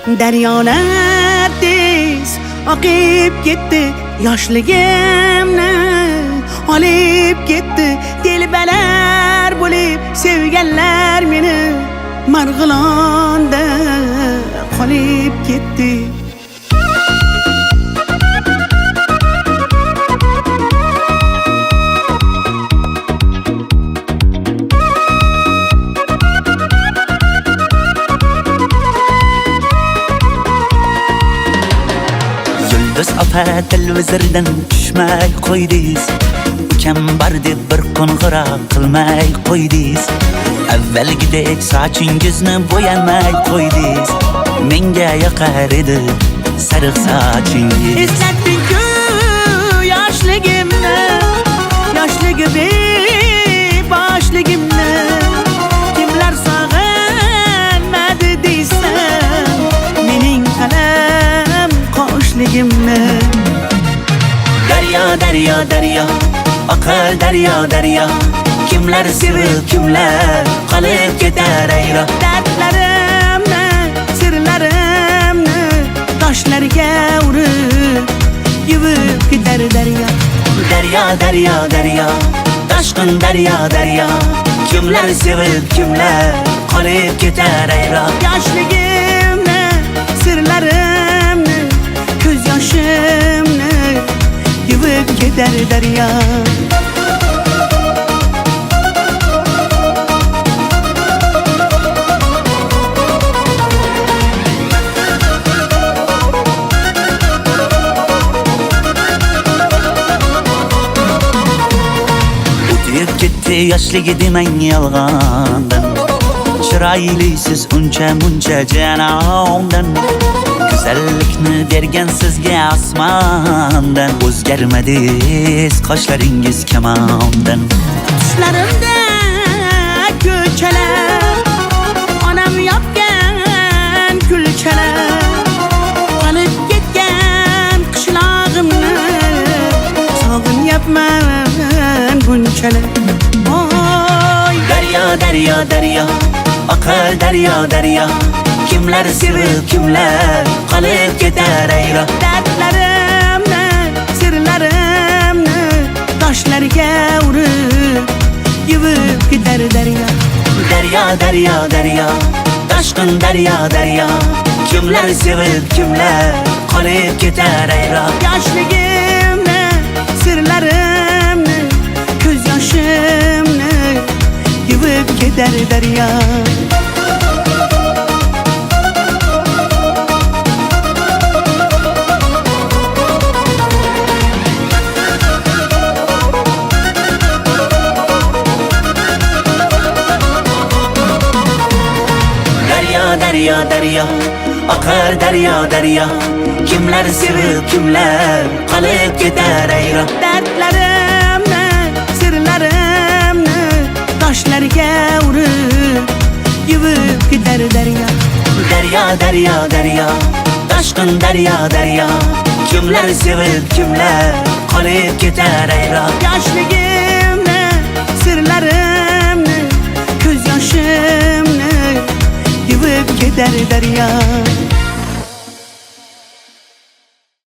Daryolar tez oqib ketdi, yoshligimni olib ketdi. Telbalar bo'lib sevganlar meni Marg'ilonda qolib ketdi. Biz opa televizordan tushmay qo'ydingiz. Ukam bor deb bir qo'ng'iroq qilmay qo'ydingiz. Avvalgidek sochingizni bo'yamay qo'ydingiz. Menga yoqar edi sariq sochingiz. Eslatding-ku yoshligimni, boshligimni. Kimlar sog'inmadi deysan, mening qalam qoshligimni. Daryo, daryo, daryo, oqar daryo, daryo. Kimlar sevib, kimlar qolib ketar ayro. Dardlarimni, sirlarimni toshlarga urib yuvib ketar daryo. Daryo, daryo, daryo, toshqin daryo, daryo. Kimlar sevib, kimlar qolib ketar ayro. Yoshligimni, sirlarimni, ko'z yoshimni yuvib ketar daryo. Yoshligi demang yolg'ondan, chiroylisiz uncha muncha janondan. Go'zallikni bergan sizga osmondan, o'zgarmadingiz qoshlaringiz kamondan. Tushlarimda ko'chalar, onam yopgan kulchalar, qolib ketgan qishlog'imni sog'inyapman bunchalar. Daryo, daryo, daryo, oqar daryo, daryo. Kimlar sevib, kimlar qolib ketar ayro. Dardlarimni, sirlarimni toshlarga urib yuvib ketar daryo. Daryo, daryo, daryo, toshqin daryo, daryo. Kimlar sevib, kimlar qolib ketar ayro. Yoshligimni, sirlarimni, ko'z yoshimni yuvib ketar daryo. Daryo, daryo, daryo, oqar daryo, daryo. Kimlar sevib, kimlar qolib ketar ayro. Dardlarimni, sirlarimni toshlarga urib yuvib ketar daryo. Daryo, daryo, daryo, toshqin daryo, daryo. Kimlar sevib, kimlar qolib ketar ayro. Yoshligimni, sirlarimni, ko'z yoshimni yuvib ketar daryo.